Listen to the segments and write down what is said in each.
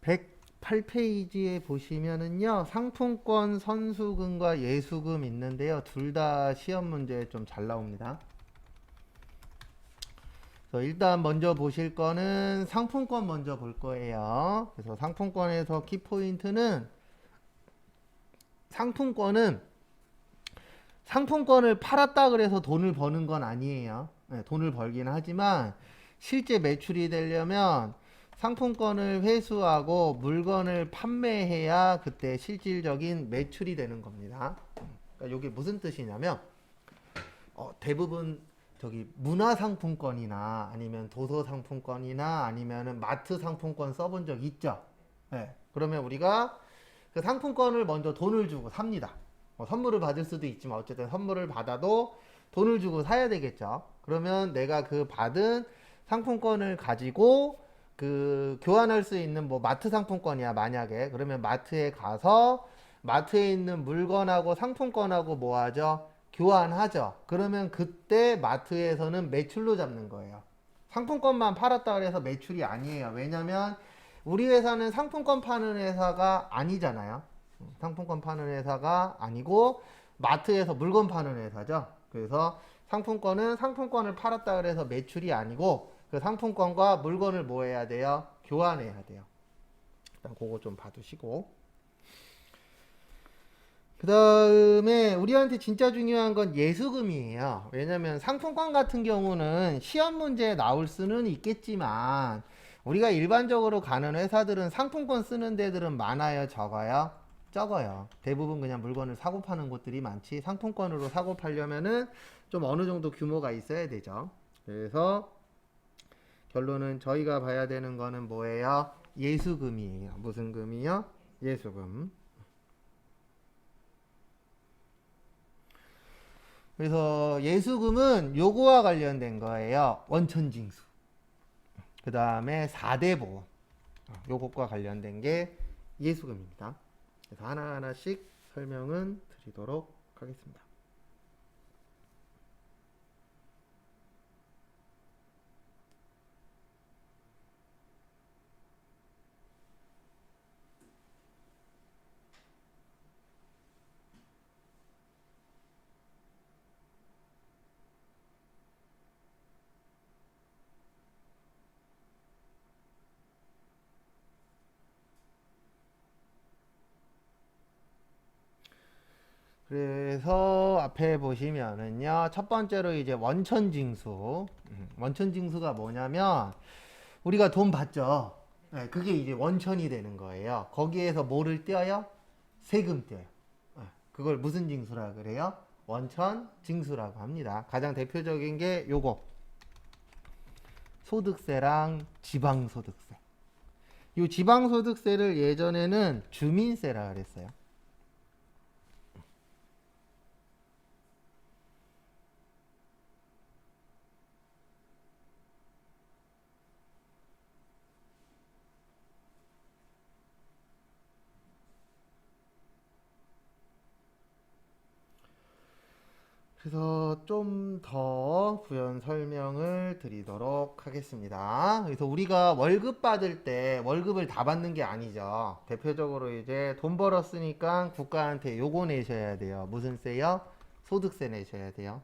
108페이지에 보시면은요, 상품권 선수금과 예수금 있는데요. 둘 다 시험 문제에 좀 잘 나옵니다. 그래서 일단 먼저 보실 거는 상품권 먼저 볼 거예요. 그래서 상품권에서 키포인트는 상품권은 상품권을 팔았다 그래서 돈을 버는 건 아니에요. 네, 돈을 벌긴 하지만 실제 매출이 되려면 상품권을 회수하고 물건을 판매해야 그때 실질적인 매출이 되는 겁니다. 그러니까 이게 무슨 뜻이냐면 대부분 저기 문화상품권이나 아니면 도서상품권이나 아니면은 마트 상품권 써본 적 있죠? 네. 그러면 우리가 그 상품권을 먼저 돈을 주고 삽니다. 뭐 선물을 받을 수도 있지만 어쨌든 선물을 받아도 돈을 주고 사야 되겠죠. 그러면 내가 그 받은 상품권을 가지고 그 교환할 수 있는 뭐 마트 상품권이야 만약에 그러면 마트에 가서 마트에 있는 물건하고 상품권하고 뭐 하죠? 교환하죠. 그러면 그때 마트에서는 매출로 잡는 거예요. 상품권만 팔았다 그래서 매출이 아니에요. 왜냐면 우리 회사는 상품권 파는 회사가 아니잖아요. 상품권 파는 회사가 아니고 마트에서 물건 파는 회사죠. 그래서 상품권은 상품권을 팔았다 그래서 매출이 아니고 그 상품권과 물건을 뭐 해야 돼요? 교환해야 돼요. 일단 그거 좀 봐두시고. 그 다음에 우리한테 진짜 중요한 건 예수금이에요. 왜냐면 상품권 같은 경우는 시험 문제에 나올 수는 있겠지만 우리가 일반적으로 가는 회사들은 상품권 쓰는 데들은 많아요, 적어요? 적어요. 대부분 그냥 물건을 사고 파는 곳들이 많지 상품권으로 사고 팔려면은 좀 어느 정도 규모가 있어야 되죠. 그래서 결론은 저희가 봐야 되는 거는 뭐예요? 예수금이에요. 무슨 금이요? 예수금. 그래서 예수금은 요거와 관련된 거예요. 원천징수. 그 다음에 4대 보험. 요것과 관련된 게 예수금입니다. 그래서 하나하나씩 설명은 드리도록 하겠습니다. 그래서 앞에 보시면은요. 첫 번째로 이제 원천징수. 원천징수가 뭐냐면 우리가 돈 받죠. 네, 그게 이제 원천이 되는 거예요. 거기에서 뭐를 떼어요? 세금 떼어요. 네, 그걸 무슨 징수라 그래요? 원천 징수라고 합니다. 가장 대표적인 게 요거. 소득세랑 지방소득세. 이 지방소득세를 예전에는 주민세라 그랬어요. 그래서 좀 더 부연 설명을 드리도록 하겠습니다. 그래서 우리가 월급 받을 때 월급을 다 받는 게 아니죠. 대표적으로 이제 돈 벌었으니까 국가한테 요거 내셔야 돼요. 무슨 세요? 소득세 내셔야 돼요.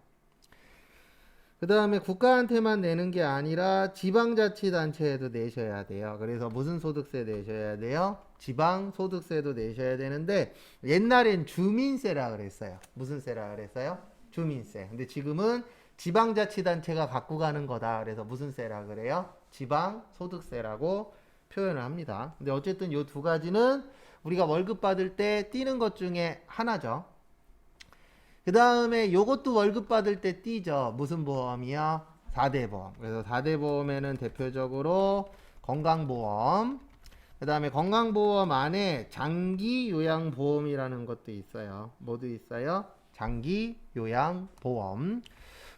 그 다음에 국가한테만 내는 게 아니라 지방자치단체에도 내셔야 돼요. 그래서 무슨 소득세 내셔야 돼요? 지방소득세도 내셔야 되는데 옛날엔 주민세라 그랬어요. 무슨 세라 그랬어요? 주민세. 근데 지금은 지방자치단체가 갖고 가는 거다. 그래서 무슨 세라 그래요? 지방소득세라고 표현을 합니다. 근데 어쨌든 이 두 가지는 우리가 월급 받을 때 띄는 것 중에 하나죠. 그 다음에 요것도 월급 받을 때 띄죠. 무슨 보험이요? 4대 보험. 그래서 4대 보험에는 대표적으로 건강보험, 그 다음에 건강보험 안에 장기요양보험이라는 것도 있어요. 뭐도 있어요? 장기요양보험.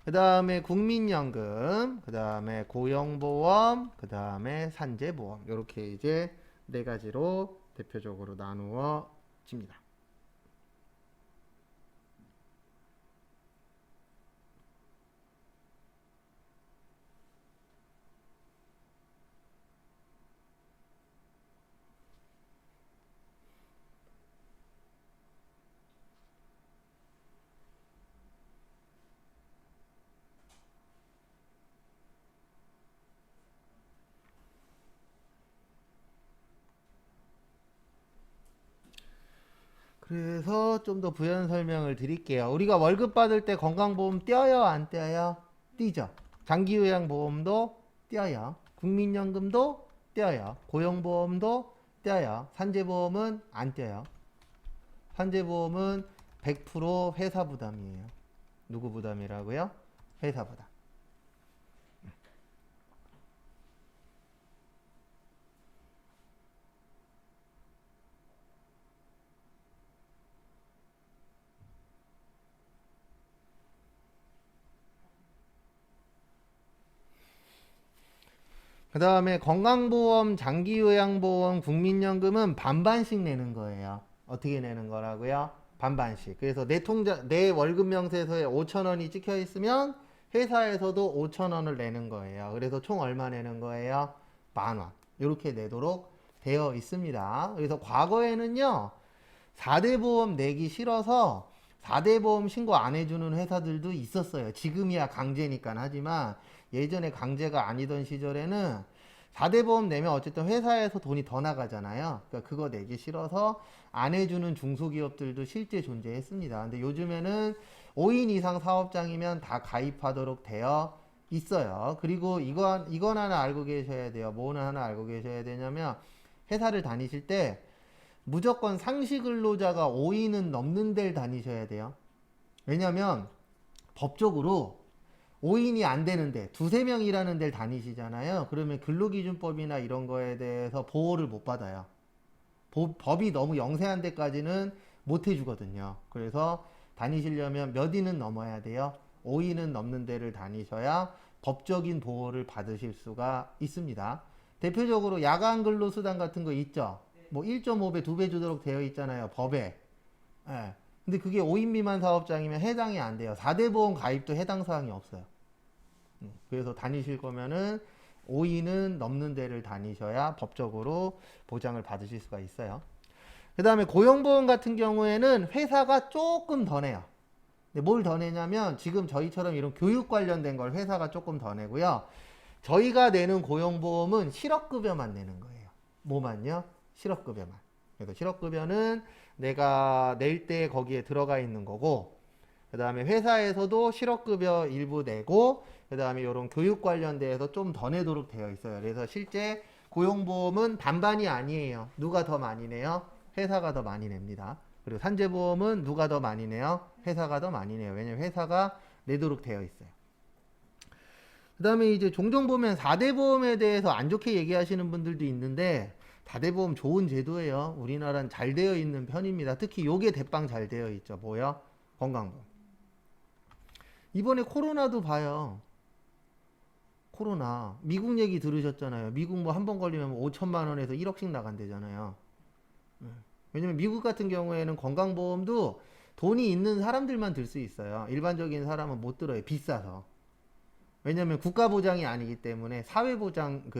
그 다음에 국민연금, 그 다음에 고용보험, 그 다음에 산재보험. 이렇게 이제 네 가지로 대표적으로 나누어집니다. 그래서 좀 더 부연 설명을 드릴게요. 우리가 월급 받을 때 건강보험 떼어요, 안 떼어요? 떼죠. 장기요양보험도 떼어요. 국민연금도 떼어요. 고용보험도 떼어요. 산재보험은 안 떼어요. 산재보험은 100% 회사 부담이에요. 누구 부담이라고요? 회사 부담. 그 다음에 건강보험, 장기요양보험, 국민연금은 반반씩 내는 거예요. 어떻게 내는 거라고요? 반반씩. 그래서 내 월급 명세서에 5,000원이 찍혀 있으면 회사에서도 5,000원을 내는 거예요. 그래서 총 얼마 내는 거예요? 10,000원. 이렇게 내도록 되어 있습니다. 그래서 과거에는요, 4대 보험 내기 싫어서 4대 보험 신고 안 해주는 회사들도 있었어요. 지금이야 강제니까 하지만 예전에 강제가 아니던 시절에는 4대 보험 내면 어쨌든 회사에서 돈이 더 나가잖아요. 그러니까 그거 내기 싫어서 안 해주는 중소기업들도 실제 존재했습니다. 근데 요즘에는 5인 이상 사업장이면 다 가입하도록 되어 있어요. 그리고 이건 하나 알고 계셔야 돼요. 뭐는 하나 알고 계셔야 되냐면 회사를 다니실 때 무조건 상시 근로자가 5인은 넘는 데를 다니셔야 돼요. 왜냐면 법적으로 5인이 안 되는데 두세 명 일하는 데를 다니시잖아요. 그러면 근로기준법이나 이런 거에 대해서 보호를 못 받아요. 법이 너무 영세한 데까지는 못 해주거든요. 그래서 다니시려면 몇 인은 넘어야 돼요. 5인은 넘는 데를 다니셔야 법적인 보호를 받으실 수가 있습니다. 대표적으로 야간 근로수당 같은 거 있죠. 뭐 1.5배, 2배 주도록 되어 있잖아요. 법에. 예. 근데 그게 5인 미만 사업장이면 해당이 안 돼요. 4대 보험 가입도 해당 사항이 없어요. 그래서 다니실 거면은 5인은 넘는 데를 다니셔야 법적으로 보장을 받으실 수가 있어요. 그 다음에 고용보험 같은 경우에는 회사가 조금 더 내요. 근데 뭘 더 내냐면 지금 저희처럼 이런 교육 관련된 걸 회사가 조금 더 내고요. 저희가 내는 고용보험은 실업급여만 내는 거예요. 뭐만요? 실업급여만. 그래서 실업급여는 내가 낼 때 거기에 들어가 있는 거고, 그 다음에 회사에서도 실업급여 일부 내고, 그 다음에 이런 교육 관련돼서 좀 더 내도록 되어 있어요. 그래서 실제 고용보험은 반반이 아니에요. 누가 더 많이 내요? 회사가 더 많이 냅니다. 그리고 산재보험은 누가 더 많이 내요? 회사가 더 많이 내요. 왜냐면 회사가 내도록 되어 있어요. 그 다음에 이제 종종 보면 4대 보험에 대해서 안 좋게 얘기하시는 분들도 있는데 4대 보험 좋은 제도예요. 우리나라는 잘 되어 있는 편입니다. 특히 요게 대빵 잘 되어 있죠. 뭐요? 건강보험. 이번에 코로나도 봐요. 코로나. 미국 얘기 들으셨잖아요. 미국 뭐 한 번 걸리면 5천만 원에서 1억씩 나간대잖아요. 왜냐면 미국 같은 경우에는 건강보험도 돈이 있는 사람들만 들 수 있어요. 일반적인 사람은 못 들어요. 비싸서. 왜냐면 국가보장이 아니기 때문에 사회보장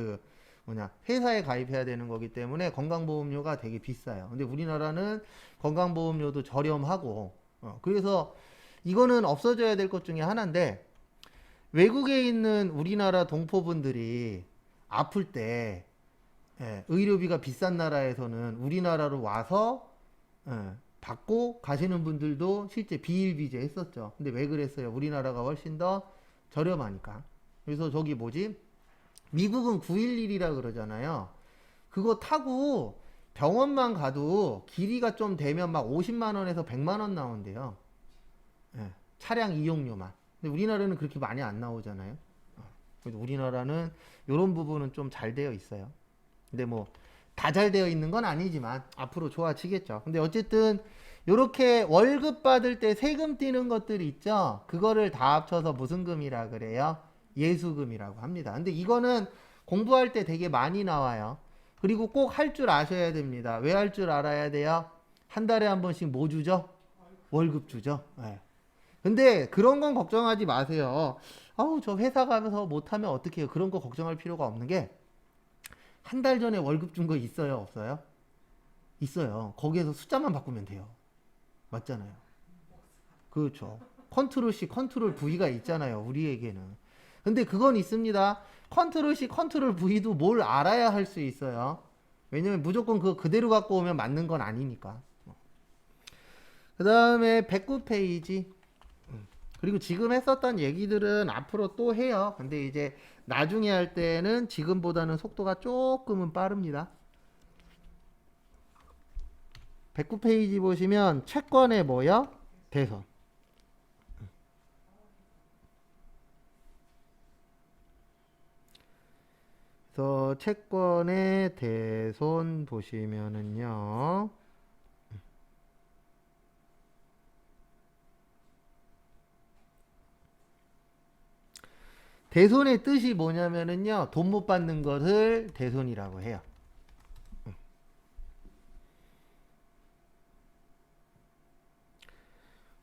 회사에 가입해야 되는 거기 때문에 건강보험료가 되게 비싸요. 근데 우리나라는 건강보험료도 저렴하고 그래서 이거는 없어져야 될 것 중에 하나인데 외국에 있는 우리나라 동포분들이 아플 때 의료비가 비싼 나라에서는 우리나라로 와서 받고 가시는 분들도 실제 비일비재 했었죠. 근데 왜 그랬어요? 우리나라가 훨씬 더 저렴하니까. 그래서 저기 뭐지? 미국은 911이라 그러잖아요. 그거 타고 병원만 가도 길이가 좀 되면 막 50만 원에서 100만 원 나온대요. 차량 이용료만. 근데 우리나라는 그렇게 많이 안 나오잖아요. 그래서 우리나라는 이런 부분은 좀 잘 되어 있어요. 근데 뭐 다 잘 되어 있는 건 아니지만 앞으로 좋아지겠죠. 근데 어쨌든 이렇게 월급 받을 때 세금 떼는 것들이 있죠. 그거를 다 합쳐서 무슨 금이라 그래요? 예수금이라고 합니다. 근데 이거는 공부할 때 되게 많이 나와요. 그리고 꼭 할 줄 아셔야 됩니다. 왜 할 줄 알아야 돼요? 한 달에 한 번씩 뭐 주죠? 월급 주죠. 네. 근데 그런 건 걱정하지 마세요. 아우, 저 회사 가면서 못하면 어떻게 해요? 그런 거 걱정할 필요가 없는 게 한 달 전에 월급 준 거 있어요? 없어요? 있어요. 거기에서 숫자만 바꾸면 돼요. 맞잖아요. 그렇죠. 컨트롤 C, 컨트롤 V가 있잖아요. 우리에게는. 근데 그건 있습니다. 컨트롤 C, 컨트롤 V도 뭘 알아야 할 수 있어요. 왜냐면 무조건 그거 그대로 갖고 오면 맞는 건 아니니까. 그 다음에 109페이지. 그리고 지금 했었던 얘기들은 앞으로 또 해요. 근데 이제 나중에 할 때는 지금보다는 속도가 조금은 빠릅니다. 109페이지 보시면 채권의 뭐요? 대손. 그래서 채권의 대손 보시면은요. 대손의 뜻이 뭐냐면은요. 돈 못 받는 것을 대손이라고 해요.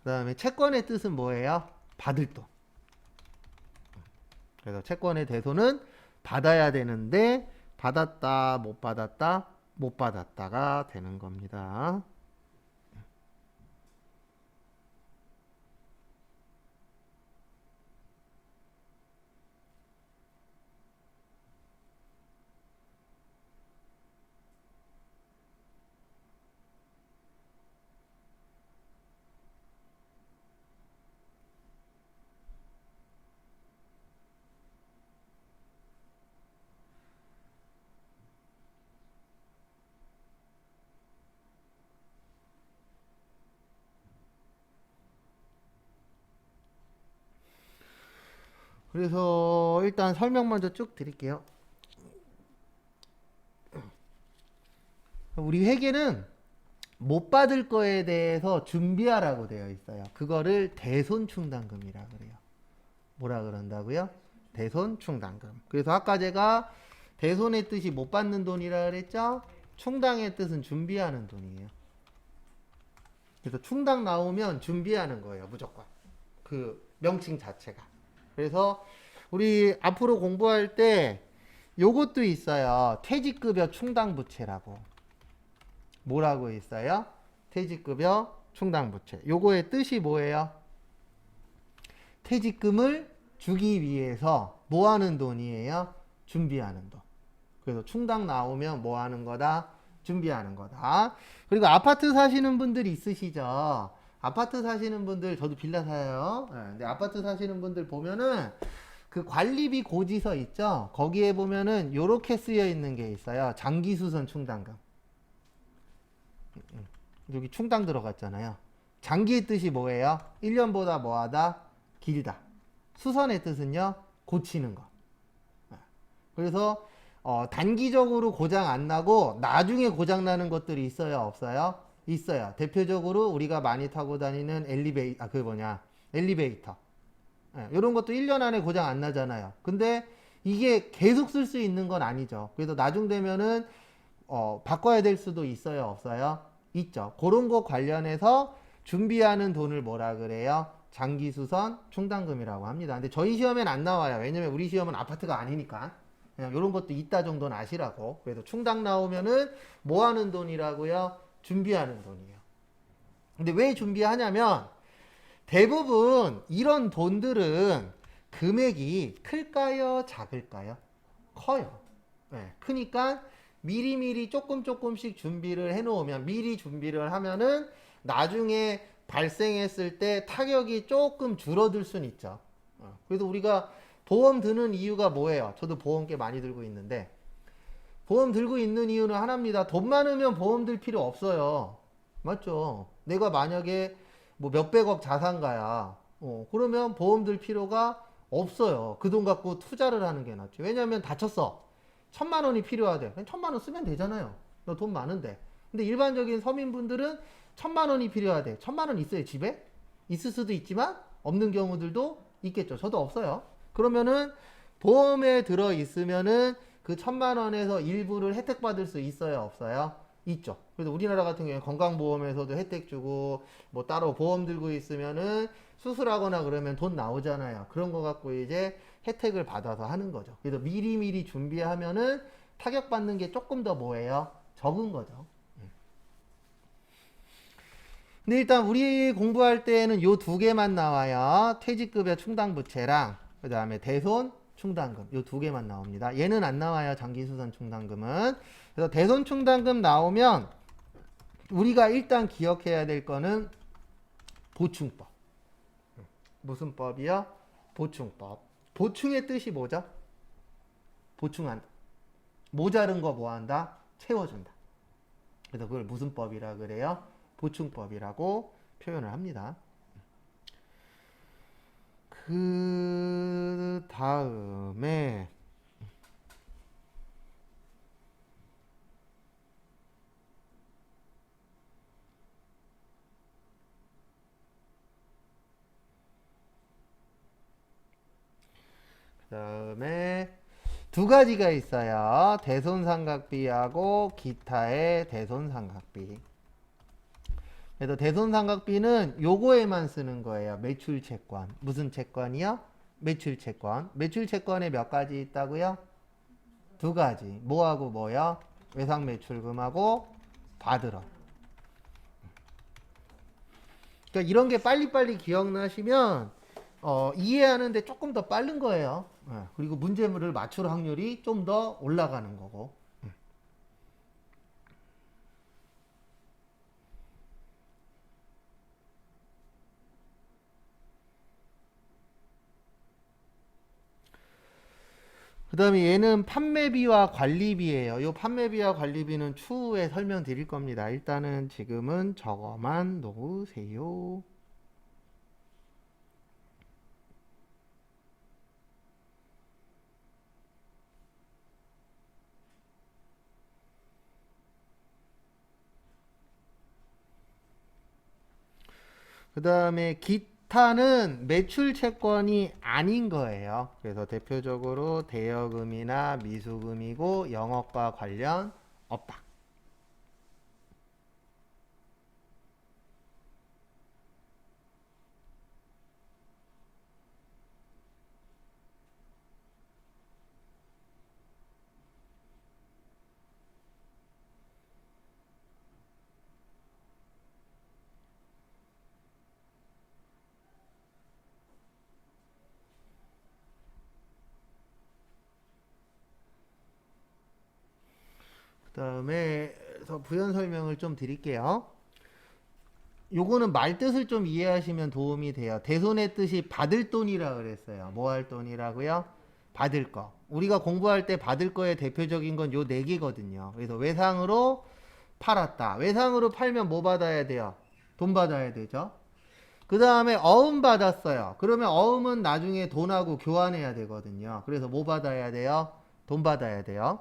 그 다음에 채권의 뜻은 뭐예요? 받을 돈. 그래서 채권의 대손은 받아야 되는데 받았다 못 받았다 못 받았다가 되는 겁니다. 그래서 일단 설명 먼저 쭉 드릴게요. 우리 회계는 못 받을 거에 대해서 준비하라고 되어 있어요. 그거를 대손충당금이라 그래요. 뭐라 그런다고요? 대손충당금. 그래서 아까 제가 대손의 뜻이 못 받는 돈이라 그랬죠? 충당의 뜻은 준비하는 돈이에요. 그래서 충당 나오면 준비하는 거예요. 무조건. 그 명칭 자체가. 그래서 우리 앞으로 공부할 때 요것도 있어요. 퇴직급여 충당부채라고. 뭐라고 있어요? 퇴직급여 충당부채. 요거의 뜻이 뭐예요? 퇴직금을 주기 위해서 뭐 하는 돈이에요? 준비하는 돈. 그래서 충당 나오면 뭐 하는 거다? 준비하는 거다. 그리고 아파트 사시는 분들 있으시죠? 아파트 사시는 분들, 저도 빌라 사요. 네, 근데 아파트 사시는 분들 보면은 그 관리비 고지서 있죠? 거기에 보면은 요렇게 쓰여 있는 게 있어요. 장기수선 충당금. 여기 충당 들어갔잖아요. 장기의 뜻이 뭐예요? 1년보다 뭐하다? 길다. 수선의 뜻은요? 고치는 거. 그래서 단기적으로 고장 안 나고 나중에 고장 나는 것들이 있어요? 없어요? 있어요. 대표적으로 우리가 많이 타고 다니는 엘리베이터. 이런 것도 1년 안에 고장 안 나잖아요. 근데 이게 계속 쓸 수 있는 건 아니죠. 그래서 나중 되면은 바꿔야 될 수도 있어요? 없어요? 있죠. 그런 거 관련해서 준비하는 돈을 뭐라 그래요? 장기수선 충당금이라고 합니다. 근데 저희 시험엔 안 나와요. 왜냐면 우리 시험은 아파트가 아니니까. 그냥 이런 것도 있다 정도는 아시라고. 그래서 충당 나오면은 뭐 하는 돈이라고요? 준비하는 돈이에요. 근데 왜 준비하냐면 대부분 이런 돈들은 금액이 클까요? 작을까요? 커요. 네, 크니까 미리미리 조금씩 준비를 해놓으면, 미리 준비를 하면은 나중에 발생했을 때 타격이 조금 줄어들 수는 있죠. 그래서 우리가 보험 드는 이유가 뭐예요? 저도 보험 꽤 많이 들고 있는데, 보험 들고 있는 이유는 하나입니다. 돈 많으면 보험 들 필요 없어요. 맞죠? 내가 만약에 뭐 몇백억 자산가야. 그러면 보험 들 필요가 없어요. 그 돈 갖고 투자를 하는 게 낫죠. 왜냐면 다쳤어. 1,000만 원이 필요하대. 그냥 1,000만 원 쓰면 되잖아요. 너 돈 많은데. 근데 일반적인 서민분들은 1,000만 원이 필요하대. 1,000만 원 있어요, 집에? 있을 수도 있지만 없는 경우들도 있겠죠. 저도 없어요. 그러면은 보험에 들어 있으면은 그 1,000만 원에서 일부를 혜택 받을 수 있어요, 없어요? 있죠. 그래서 우리나라 같은 경우에 건강보험에서도 혜택 주고 뭐 따로 보험 들고 있으면은 수술하거나 그러면 돈 나오잖아요. 그런 거 갖고 이제 혜택을 받아서 하는 거죠. 그래서 미리미리 준비하면은 타격받는 게 조금 더 뭐예요? 적은 거죠. 근데 일단 우리 공부할 때는 요 두 개만 나와요. 퇴직급여 충당부채랑 그 다음에 대손 충당금 요 두 개만 나옵니다. 얘는 안 나와요. 장기수선 충당금은. 그래서 대손 충당금 나오면 우리가 일단 기억해야 될 거는 보충법. 무슨 법이야? 보충법. 보충의 뜻이 뭐죠? 보충한다. 모자른 거 뭐 한다? 채워준다. 그래서 그걸 무슨 법이라 그래요? 보충법이라고 표현을 합니다. 그 다음에 두 가지가 있어요. 대손삼각비하고 기타의 대손삼각비. 그래서 대손삼각비는 요거에만 쓰는 거예요. 매출채권. 무슨 채권이요? 매출채권. 매출채권에 몇 가지 있다고요? 두 가지. 뭐하고 뭐요? 외상매출금하고 받으러. 그러니까 이런 게 빨리빨리 기억나시면 이해하는데 조금 더 빠른 거예요. 그리고 문제물을 맞출 확률이 좀 더 올라가는 거고. 그 다음에 얘는 판매비와 관리비예요. 이 판매비와 관리비는 추후에 설명드릴 겁니다. 일단은 지금은 저거만 놓으세요. 그 다음에 기타는 매출 채권이 아닌 거예요. 그래서 대표적으로 대여금이나 미수금이고 영업과 관련 없다. 그 다음에 부연 설명을 좀 드릴게요. 요거는 말뜻을 좀 이해하시면 도움이 돼요. 대손의 뜻이 받을 돈이라 그랬어요. 뭐 할 돈이라고요? 받을 거. 우리가 공부할 때 받을 거의 대표적인 건 요 네 개거든요. 그래서 외상으로 팔았다. 외상으로 팔면 뭐 받아야 돼요? 돈 받아야 되죠. 그 다음에 어음 받았어요. 그러면 어음은 나중에 돈하고 교환해야 되거든요. 그래서 뭐 받아야 돼요? 돈 받아야 돼요.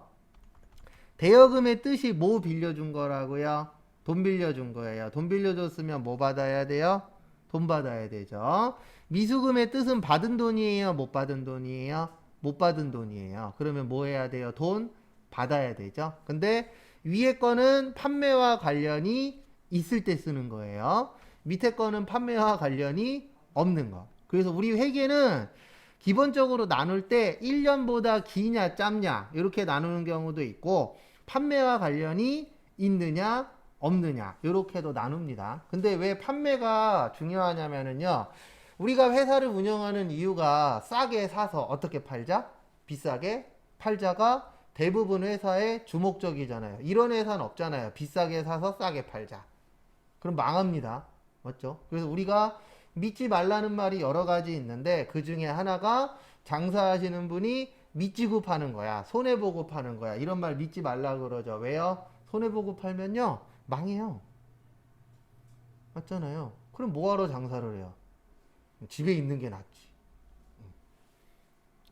대여금의 뜻이 뭐 빌려준 거라고요? 돈 빌려준 거예요. 돈 빌려줬으면 뭐 받아야 돼요? 돈 받아야 되죠. 미수금의 뜻은 받은 돈이에요? 못 받은 돈이에요? 못 받은 돈이에요. 그러면 뭐 해야 돼요? 돈 받아야 되죠. 근데 위에 거는 판매와 관련이 있을 때 쓰는 거예요. 밑에 거는 판매와 관련이 없는 거. 그래서 우리 회계는 기본적으로 나눌 때 1년보다 기냐 짧냐 이렇게 나누는 경우도 있고 판매와 관련이 있느냐 없느냐 이렇게도 나눕니다. 근데 왜 판매가 중요하냐면요. 우리가 회사를 운영하는 이유가 싸게 사서 어떻게 팔자? 비싸게 팔자가 대부분 회사의 주목적이잖아요. 이런 회사는 없잖아요. 비싸게 사서 싸게 팔자. 그럼 망합니다. 맞죠? 그래서 우리가 믿지 말라는 말이 여러 가지 있는데 그 중에 하나가 장사하시는 분이 믿지고 파는 거야. 손해보고 파는 거야. 이런 말 믿지 말라 그러죠. 왜요? 손해보고 팔면요. 망해요. 맞잖아요. 그럼 뭐하러 장사를 해요? 집에 있는 게 낫지.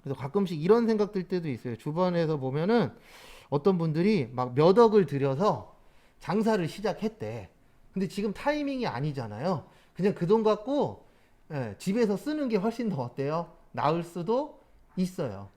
그래서 가끔씩 이런 생각 들 때도 있어요. 주변에서 보면은 어떤 분들이 막 몇 억을 들여서 장사를 시작했대. 근데 지금 타이밍이 아니잖아요. 그냥 그 돈 갖고 집에서 쓰는 게 훨씬 더 어때요? 나을 수도 있어요.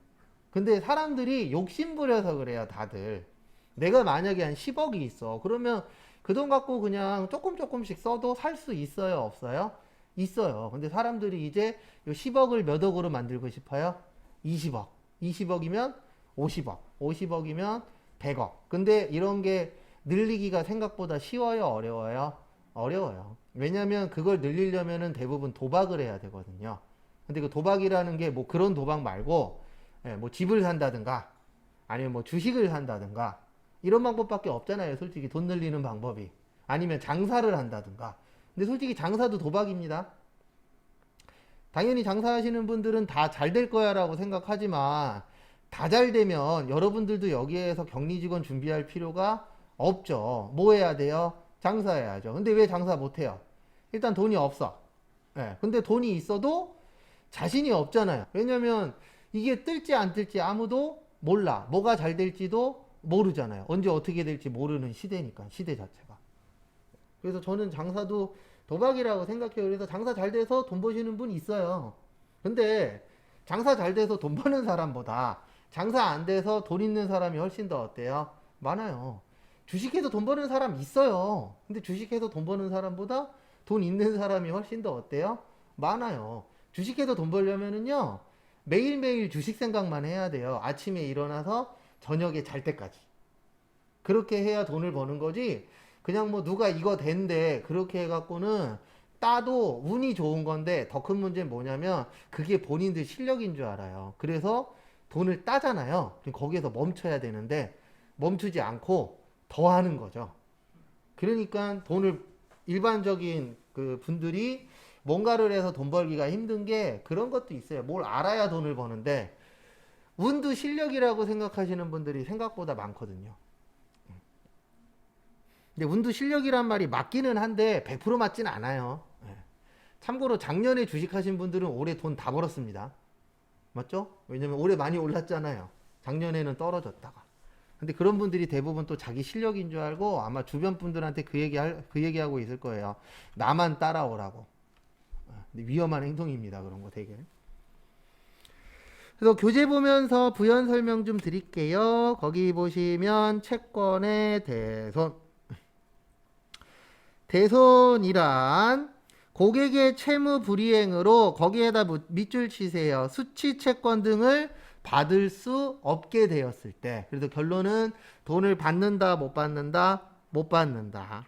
근데 사람들이 욕심부려서 그래요, 다들. 내가 만약에 한 10억이 있어. 그러면 그 돈 갖고 그냥 조금씩 써도 살 수 있어요, 없어요? 있어요. 근데 사람들이 이제 요 10억을 몇 억으로 만들고 싶어요? 20억. 20억이면 50억. 50억이면 100억. 근데 이런 게 늘리기가 생각보다 쉬워요, 어려워요? 어려워요. 왜냐면 그걸 늘리려면은 대부분 도박을 해야 되거든요. 근데 그 도박이라는 게 뭐 그런 도박 말고 뭐 집을 산다든가 아니면 뭐 주식을 산다든가 이런 방법밖에 없잖아요. 솔직히 돈 늘리는 방법이. 아니면 장사를 한다든가 근데 솔직히 장사도 도박입니다. 당연히 장사하시는 분들은 다 잘 될 거야 라고 생각하지만 다 잘 되면 여러분들도 여기에서 격리 직원 준비할 필요가 없죠. 뭐 해야 돼요? 장사해야죠. 근데 왜 장사 못 해요? 일단 돈이 없어. 예. 근데 돈이 있어도 자신이 없잖아요. 왜냐면 이게 뜰지 안 뜰지 아무도 몰라. 뭐가 잘 될지도 모르잖아요. 언제 어떻게 될지 모르는 시대니까, 시대 자체가. 그래서 저는 장사도 도박이라고 생각해요. 그래서 장사 잘 돼서 돈 버시는 분 있어요. 근데 장사 잘 돼서 돈 버는 사람보다 장사 안 돼서 돈 있는 사람이 훨씬 더 어때요? 많아요. 주식해서 돈 버는 사람 있어요. 근데 주식해서 돈 버는 사람보다 돈 있는 사람이 훨씬 더 어때요? 많아요. 주식해서 돈 벌려면은요, 매일매일 주식 생각만 해야 돼요. 아침에 일어나서 저녁에 잘 때까지. 그렇게 해야 돈을 버는 거지. 그냥 뭐 누가 이거 된대 그렇게 해갖고는 따도 운이 좋은 건데 더 큰 문제는 뭐냐면 그게 본인들 실력인 줄 알아요. 그래서 돈을 따잖아요. 거기에서 멈춰야 되는데 멈추지 않고 더 하는 거죠. 그러니까 돈을 일반적인 그 분들이 뭔가를 해서 돈 벌기가 힘든 게 그런 것도 있어요. 뭘 알아야 돈을 버는데 운도 실력이라고 생각하시는 분들이 생각보다 많거든요. 근데 운도 실력이란 말이 맞기는 한데 100% 맞진 않아요. 예. 참고로 작년에 주식하신 분들은 올해 돈 다 벌었습니다. 맞죠? 왜냐면 올해 많이 올랐잖아요. 작년에는 떨어졌다가. 근데 그런 분들이 대부분 또 자기 실력인 줄 알고 아마 주변 분들한테 그 얘기하고 있을 거예요. 나만 따라오라고. 근데 위험한 행동입니다. 그런 거 되게. 그래서 교재 보면서 부연 설명 좀 드릴게요. 거기 보시면 채권의 대손. 대손이란 고객의 채무 불이행으로 거기에다 밑줄 치세요. 수취 채권 등을 받을 수 없게 되었을 때. 그래서 결론은 돈을 받는다, 못 받는다, 못 받는다.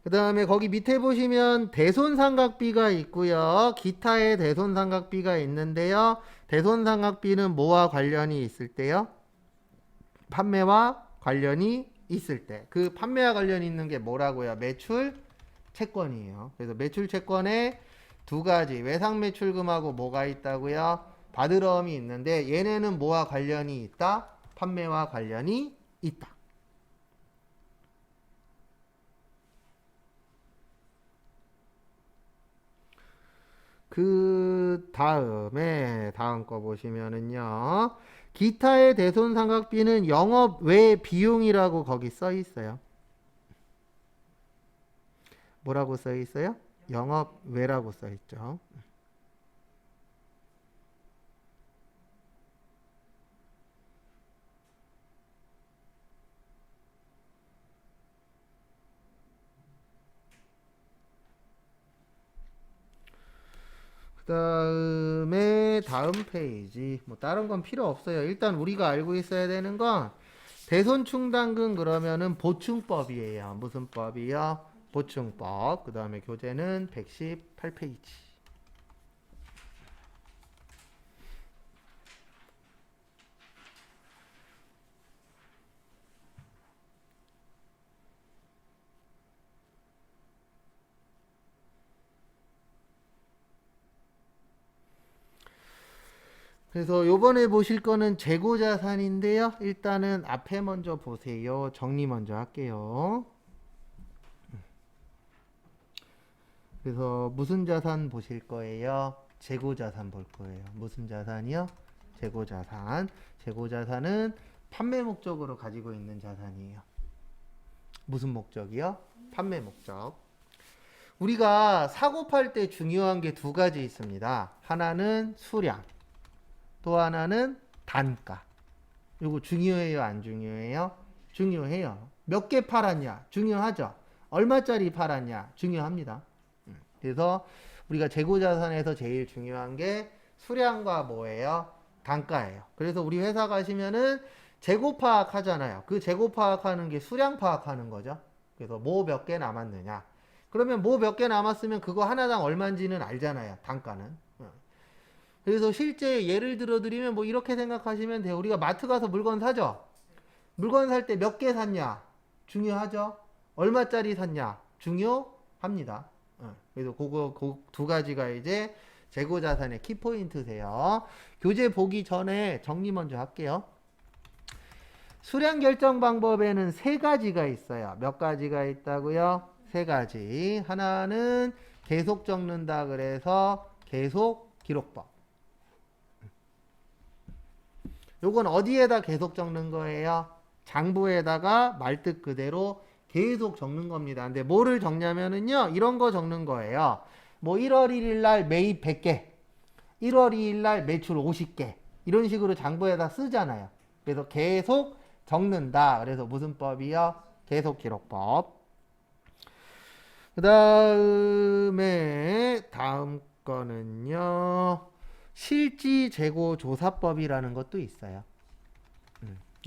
그 다음에 거기 밑에 보시면 대손상각비가 있고요. 기타의 대손상각비가 있는데요. 대손상각비는 뭐와 관련이 있을 때요? 판매와 관련이 있을 때. 그 판매와 관련이 있는 게 뭐라고요? 매출 채권이에요. 그래서 매출 채권에 두 가지 외상 매출금하고 뭐가 있다고요? 바드러움이 있는데 얘네는 뭐와 관련이 있다? 판매와 관련이 있다. 그 다음에 다음 거 보시면은요. 기타의 대손상각비는 영업 외 비용이라고 거기 써 있어요. 뭐라고 써 있어요? 영업 외라고 써 있죠. 그 다음에 다음 페이지 뭐 다른 건 필요 없어요. 일단 우리가 알고 있어야 되는 건 대손충당금 그러면은 보충법이에요. 무슨 법이요? 보충법. 그 다음에 교재는 118페이지. 그래서 요번에 보실 거는 재고자산인데요. 일단은 앞에 먼저 보세요. 정리 먼저 할게요. 그래서 무슨 자산 보실 거예요? 재고자산 볼 거예요. 무슨 자산이요? 재고자산. 재고자산은 판매 목적으로 가지고 있는 자산이에요. 무슨 목적이요? 판매 목적. 우리가 사고 팔 때 중요한 게 두 가지 있습니다. 하나는 수량, 또 하나는 단가. 이거 중요해요, 안 중요해요? 중요해요. 몇 개 팔았냐? 중요하죠. 얼마짜리 팔았냐? 중요합니다. 그래서 우리가 재고자산에서 제일 중요한 게 수량과 뭐예요? 단가예요. 그래서 우리 회사 가시면은 재고 파악하잖아요. 그 재고 파악하는 게 수량 파악하는 거죠. 그래서 뭐 몇 개 남았느냐. 그러면 뭐 몇 개 남았으면 그거 하나당 얼마인지는 알잖아요. 단가는. 그래서 실제 예를 들어 드리면 뭐 이렇게 생각하시면 돼요. 우리가 마트 가서 물건 사죠. 물건 살 때 몇 개 샀냐? 중요하죠? 얼마짜리 샀냐? 중요합니다. 그래서 그거 두 가지가 이제 재고자산의 키포인트세요. 교재 보기 전에 정리 먼저 할게요. 수량 결정 방법에는 세 가지가 있어요. 몇 가지가 있다고요? 세 가지. 하나는 계속 적는다 그래서 계속 기록법. 요건 어디에다 계속 적는 거예요? 장부에다가 말뜻 그대로 계속 적는 겁니다. 근데 뭐를 적냐면은요, 이런 거 적는 거예요. 뭐 1월 1일 날 매입 100개, 1월 2일 날 매출 50개, 이런 식으로 장부에다 쓰잖아요. 그래서 계속 적는다. 그래서 무슨 법이요? 계속 기록법. 그 다음 거는요, 실지 재고 조사법이라는 것도 있어요.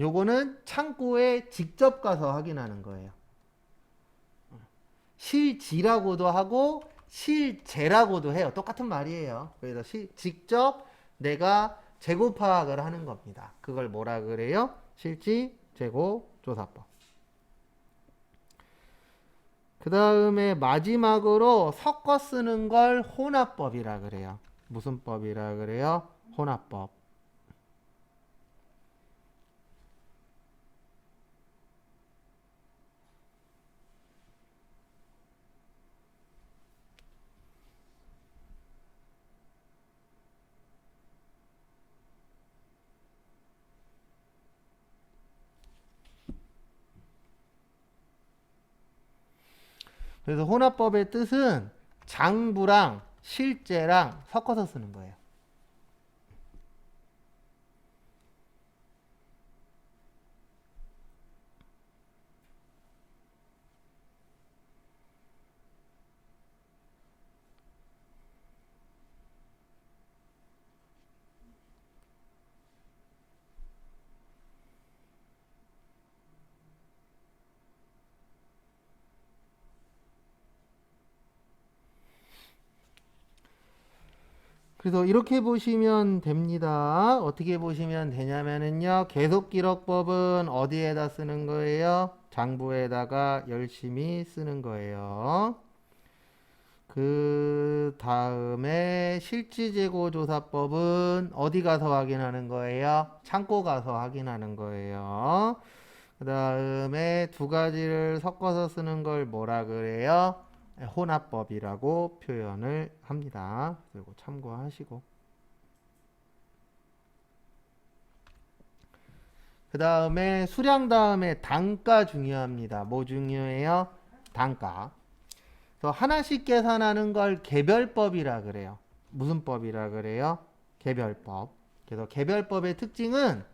요거는 창고에 직접 가서 확인하는 거예요. 실지라고도 하고 실재라고도 해요. 똑같은 말이에요. 그래서 직접 내가 재고 파악을 하는 겁니다. 그걸 뭐라 그래요? 실지 재고 조사법. 그 다음에 마지막으로 섞어 쓰는 걸 혼합법이라 그래요. 무슨 법이라 그래요? 혼합법. 그래서 혼합법의 뜻은 장부랑 실제랑 섞어서 쓰는 거예요. 그래서 이렇게 보시면 됩니다. 어떻게 보시면 되냐면은요. 계속기록법은 어디에다 쓰는 거예요? 장부에다가 열심히 쓰는 거예요. 그 다음에 실지재고조사법은 어디 가서 확인하는 거예요? 창고 가서 확인하는 거예요. 그 다음에 두 가지를 섞어서 쓰는 걸 뭐라 그래요? 혼합법이라고 표현을 합니다. 그리고 참고하시고. 그 다음에 수량 다음에 단가 중요합니다. 뭐 중요해요? 단가. 그래서 하나씩 계산하는 걸 개별법이라 그래요. 무슨 법이라 그래요? 개별법. 그래서 개별법의 특징은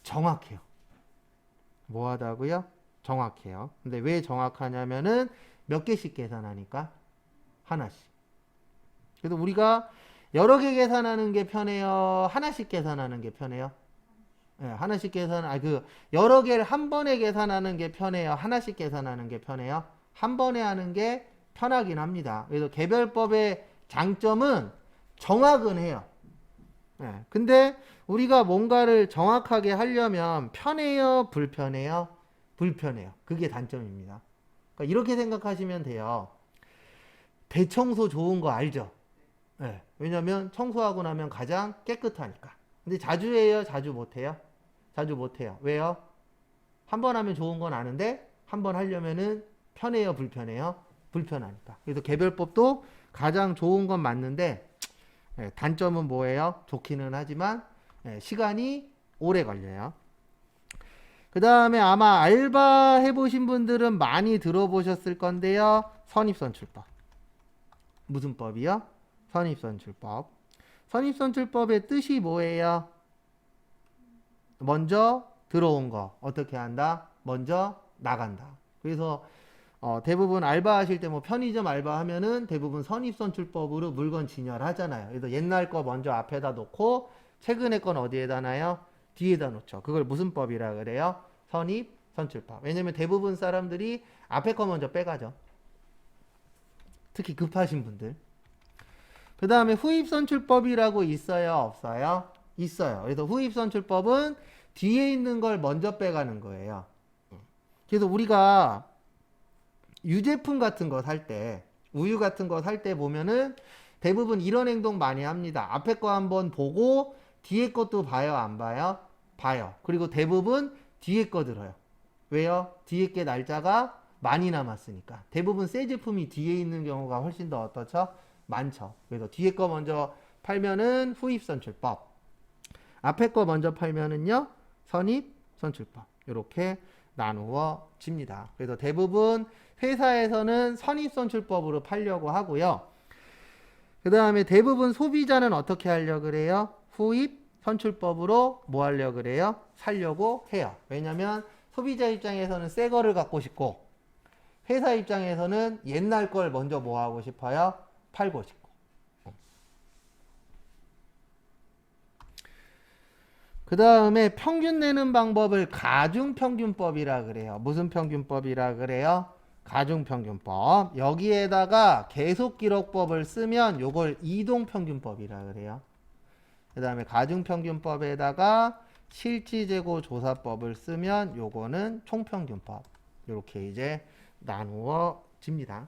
정확해요. 뭐하다고요? 정확해요. 근데 왜 정확하냐면은 몇 개씩 계산하니까 하나씩. 그래서 우리가 여러 개 계산하는 게 편해요? 하나씩 계산하는 게 편해요? 네, 하나씩 여러 개를 한 번에 계산하는 게 편해요? 하나씩 계산하는 게 편해요? 한 번에 하는 게 편하긴 합니다. 그래서 개별법의 장점은 정확은 해요. 네, 근데 우리가 뭔가를 정확하게 하려면 편해요? 불편해요? 불편해요. 그게 단점입니다. 그러니까 이렇게 생각하시면 돼요. 대청소 좋은 거 알죠? 네, 왜냐면 청소하고 나면 가장 깨끗하니까. 근데 자주 해요? 자주 못해요? 자주 못해요. 왜요? 한 번 하면 좋은 건 아는데 한 번 하려면은 편해요? 불편해요? 불편하니까. 그래서 개별법도 가장 좋은 건 맞는데 단점은 뭐예요? 좋기는 하지만 시간이 오래 걸려요. 그 다음에 아마 알바 해보신 분들은 많이 들어보셨을 건데요. 선입선출법. 무슨 법이요? 선입선출법. 선입선출법의 뜻이 뭐예요? 먼저 들어온 거 어떻게 한다? 먼저 나간다. 그래서 대부분 알바하실 때 뭐 편의점 알바하면은 대부분 선입선출법으로 물건 진열하잖아요. 그래서 옛날 거 먼저 앞에다 놓고 최근에 건 어디에다 놔요? 뒤에다 놓죠. 그걸 무슨 법이라 그래요? 선입선출법. 왜냐면 대부분 사람들이 앞에 거 먼저 빼가죠. 특히 급하신 분들. 그 다음에 후입선출법이라고 있어요? 없어요? 있어요. 그래서 후입선출법은 뒤에 있는 걸 먼저 빼가는 거예요. 그래서 우리가 유제품 같은 거 살 때, 우유 같은 거 살 때 보면은 대부분 이런 행동 많이 합니다. 앞에 거 한번 보고 뒤에 것도 봐요, 안 봐요? 봐요. 그리고 대부분 뒤에 거 들어요. 왜요? 뒤에 게 날짜가 많이 남았으니까. 대부분 새 제품이 뒤에 있는 경우가 훨씬 더 어떻죠? 많죠. 그래서 뒤에 거 먼저 팔면은 후입 선출법. 앞에 거 먼저 팔면은요, 선입 선출법. 이렇게 나누어집니다. 그래서 대부분 회사에서는 선입 선출법으로 팔려고 하고요. 그 다음에 대부분 소비자는 어떻게 하려고 그래요? 후입 선출법으로 뭐 하려고 그래요? 살려고 해요. 왜냐면 소비자 입장에서는 새 거를 갖고 싶고 회사 입장에서는 옛날 걸 먼저 뭐 하고 싶어요? 팔고 싶고. 그 다음에 평균 내는 방법을 가중평균법이라 그래요. 무슨 평균법이라 그래요? 가중평균법. 여기에다가 계속기록법을 쓰면 요걸 이동평균법이라 그래요. 그 다음에 가중평균법에다가 실지재고조사법을 쓰면 요거는 총평균법. 이렇게 이제 나누어집니다.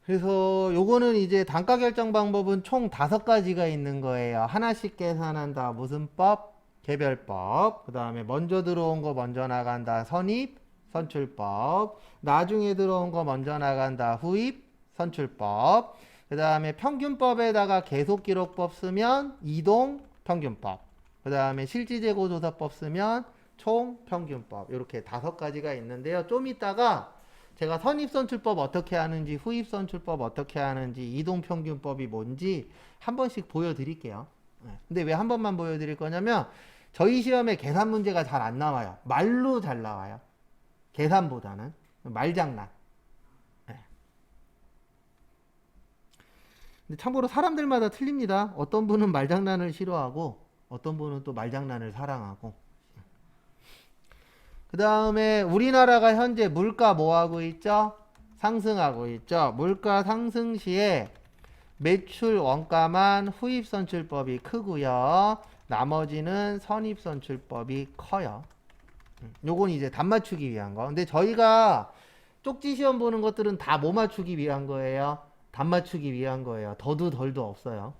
그래서 요거는 이제 단가 결정 방법은 총 5가지가 있는 거예요. 하나씩 계산한다. 무슨 법? 개별법. 그 다음에 먼저 들어온 거 먼저 나간다. 선입, 선출법. 나중에 들어온 거 먼저 나간다. 후입, 선출법. 그 다음에 평균법에다가 계속기록법 쓰면 이동 평균법. 그 다음에 실지재고조사법 쓰면 총평균법. 이렇게 5가지가 있는데요. 좀 이따가 제가 선입선출법 어떻게 하는지, 후입선출법 어떻게 하는지, 이동평균법이 뭔지 한 번씩 보여드릴게요. 근데 왜 한 번만 보여드릴 거냐면 저희 시험에 계산 문제가 잘 안 나와요. 말로 잘 나와요. 계산보다는 말장난. 근데 참고로 사람들마다 틀립니다. 어떤 분은 말장난을 싫어하고 어떤 분은 또 말장난을 사랑하고. 그 다음에 우리나라가 현재 물가 뭐 하고 있죠? 상승하고 있죠. 물가 상승 시에 매출 원가만 후입선출법이 크고요. 나머지는 선입선출법이 커요. 요건 이제 답 맞추기 위한 거. 근데 저희가 쪽지 시험 보는 것들은 다 뭐 맞추기 위한 거예요? 답 맞추기 위한 거예요. 더도 덜도 없어요.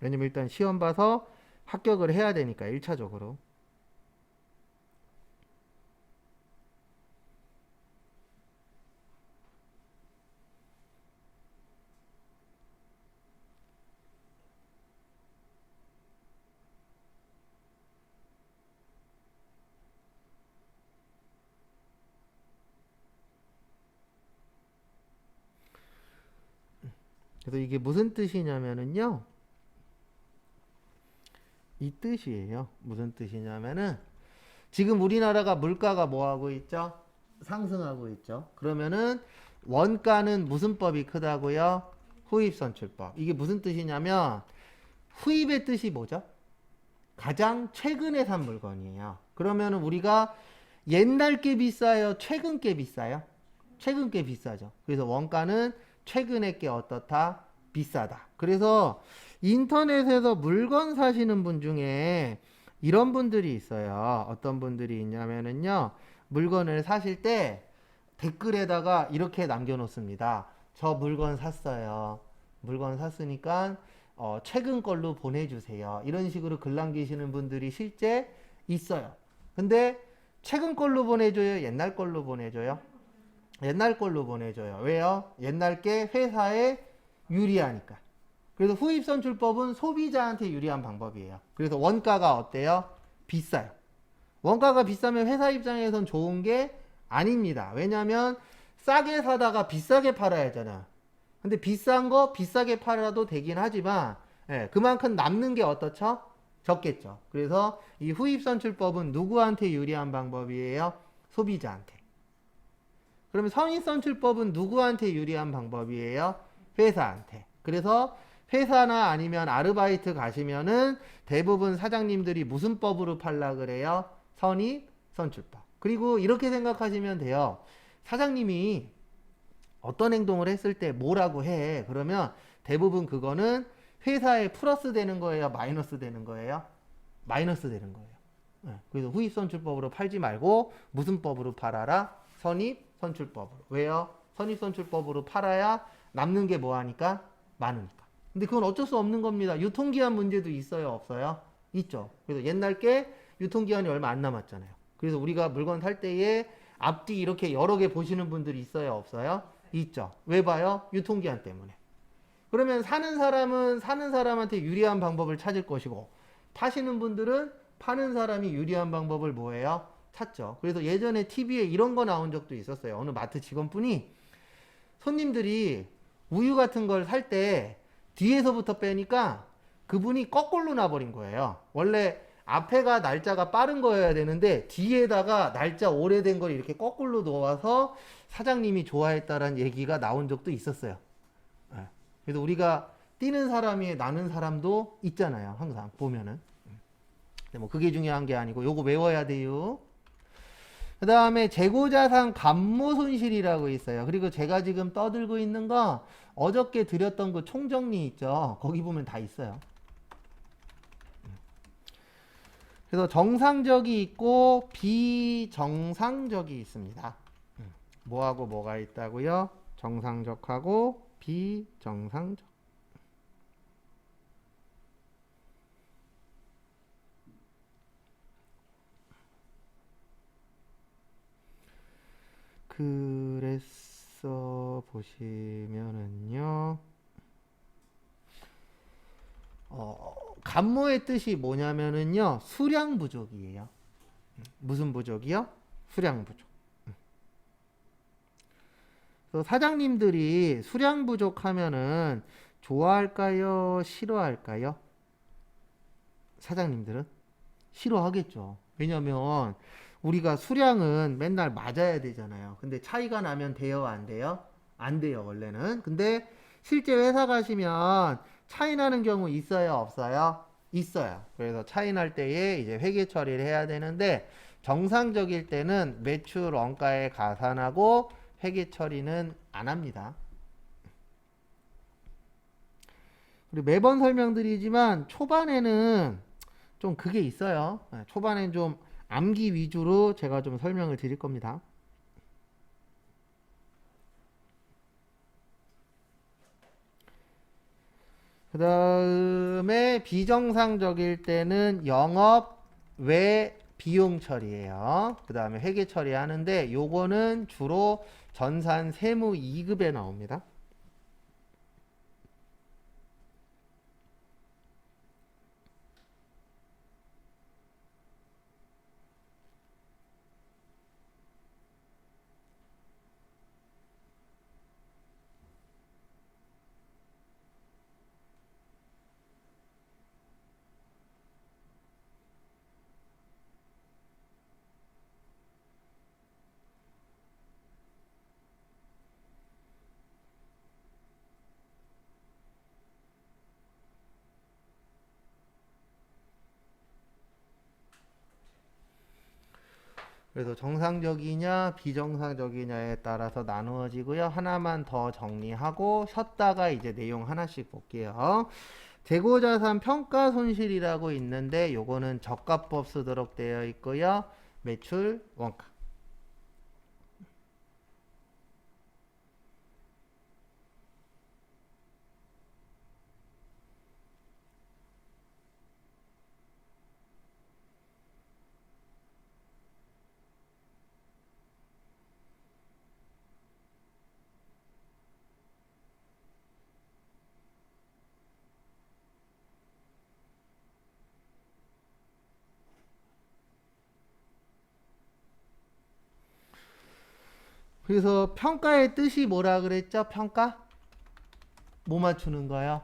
왜냐면 일단 시험 봐서 합격을 해야 되니까 1차적으로. 그래서 이게 무슨 뜻이냐면은요. 이 뜻이에요. 무슨 뜻이냐면은 지금 우리나라가 물가가 뭐 하고 있죠? 상승하고 있죠. 그러면은 원가는 무슨 법이 크다고요? 후입선출법. 이게 무슨 뜻이냐면 후입의 뜻이 뭐죠? 가장 최근에 산 물건이에요. 그러면은 우리가 옛날 게 비싸요? 최근 게 비싸요? 최근 게 비싸죠. 그래서 원가는 최근에 게 어떻다? 비싸다. 그래서 인터넷에서 물건 사시는 분 중에 이런 분들이 있어요. 어떤 분들이 있냐면은요. 물건을 사실 때 댓글에다가 이렇게 남겨놓습니다. 저 물건 샀어요. 물건 샀으니까 최근 걸로 보내주세요. 이런 식으로 글 남기시는 분들이 실제 있어요. 근데 최근 걸로 보내줘요? 옛날 걸로 보내줘요? 옛날 걸로 보내줘요. 왜요? 옛날 게 회사에 유리하니까. 그래서 후입선출법은 소비자한테 유리한 방법이에요. 그래서 원가가 어때요? 비싸요. 원가가 비싸면 회사 입장에선 좋은 게 아닙니다. 왜냐하면 싸게 사다가 비싸게 팔아야 하잖아. 근데 비싼 거 비싸게 팔아도 되긴 하지만 그만큼 남는 게 어떻죠? 적겠죠. 그래서 이 후입선출법은 누구한테 유리한 방법이에요? 소비자한테. 그러면 선입선출법은 누구한테 유리한 방법이에요? 회사한테. 그래서 회사나 아니면 아르바이트 가시면은 대부분 사장님들이 무슨 법으로 팔라 그래요? 선입선출법. 그리고 이렇게 생각하시면 돼요. 사장님이 어떤 행동을 했을 때 뭐라고 해? 그러면 대부분 그거는 회사에 플러스 되는 거예요? 마이너스 되는 거예요? 마이너스 되는 거예요. 그래서 후입선출법으로 팔지 말고 무슨 법으로 팔아라? 선입선출법으로. 왜요? 선입선출법으로 팔아야 남는 게 뭐하니까? 많으니까. 근데 그건 어쩔 수 없는 겁니다. 유통기한 문제도 있어요? 없어요? 있죠. 그래서 옛날 게 유통기한이 얼마 안 남았잖아요. 그래서 우리가 물건 살 때에 앞뒤 이렇게 여러 개 보시는 분들이 있어요? 없어요? 있죠. 왜 봐요? 유통기한 때문에. 그러면 사는 사람은 사는 사람한테 유리한 방법을 찾을 것이고 파시는 분들은 파는 사람이 유리한 방법을 뭐예요? 찾죠. 그래서 예전에 TV에 이런 거 나온 적도 있었어요. 어느 마트 직원분이 손님들이 우유 같은 걸 살 때 뒤에서부터 빼니까 그분이 거꾸로 놔버린 거예요. 원래 앞에가 날짜가 빠른 거여야 되는데 뒤에다가 날짜 오래된 걸 이렇게 거꾸로 놓아서 사장님이 좋아했다라는 얘기가 나온 적도 있었어요. 그래서 우리가 뛰는 사람이 나는 사람도 있잖아요. 항상 보면은. 근데 뭐 그게 중요한 게 아니고 요거 외워야 돼요. 그 다음에 재고자산 감모 손실이라고 있어요. 그리고 제가 지금 떠들고 있는 거 어저께 드렸던 그 총정리 있죠. 거기 보면 다 있어요. 그래서 정상적이 있고 비정상적이 있습니다. 뭐하고 뭐가 있다고요? 정상적하고 비정상적. 그래서 보시면은요. 간모의 뜻이 뭐냐면은요. 수량 부족이에요. 무슨 부족이요? 수량 부족. 그래서 사장님들이 수량 부족하면은 좋아할까요? 싫어할까요? 사장님들은 싫어하겠죠. 왜냐면 우리가 수량은 맨날 맞아야 되잖아요. 근데 차이가 나면 돼요, 안 돼요? 안 돼요, 원래는. 근데 실제 회사 가시면 차이 나는 경우 있어요, 없어요? 있어요. 그래서 차이 날 때에 이제 회계 처리를 해야 되는데 정상적일 때는 매출 원가에 가산하고 회계 처리는 안 합니다. 그리고 매번 설명드리지만 초반에는 좀 그게 있어요. 초반엔 좀 암기 위주로 제가 좀 설명을 드릴 겁니다. 그 다음에 비정상적일 때는 영업 외 비용 처리예요. 그 다음에 회계 처리하는데 요거는 주로 전산 세무 2급에 나옵니다. 그래서 정상적이냐 비정상적이냐에 따라서 나누어지고요. 하나만 더 정리하고 쉬었다가 이제 내용 하나씩 볼게요. 재고자산 평가 손실이라고 있는데 요거는 저가법 쓰도록 되어 있고요. 매출 원가. 그래서 평가의 뜻이 뭐라 그랬죠? 평가? 뭐 맞추는 거요?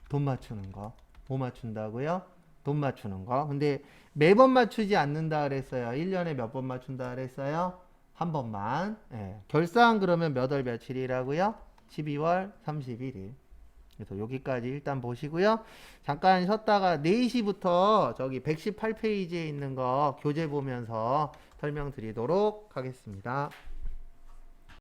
돈 맞추는 거. 뭐 맞춘다고요? 돈 맞추는 거. 근데 매번 맞추지 않는다 그랬어요. 1년에 몇 번 맞춘다 그랬어요? 한 번만. 예. 결산 그러면 몇 월 며칠이라고요? 12월 31일. 그래서 여기까지 일단 보시고요. 잠깐 쉬었다가 4시부터 저기 118페이지에 있는 거 교재 보면서 설명드리도록 하겠습니다.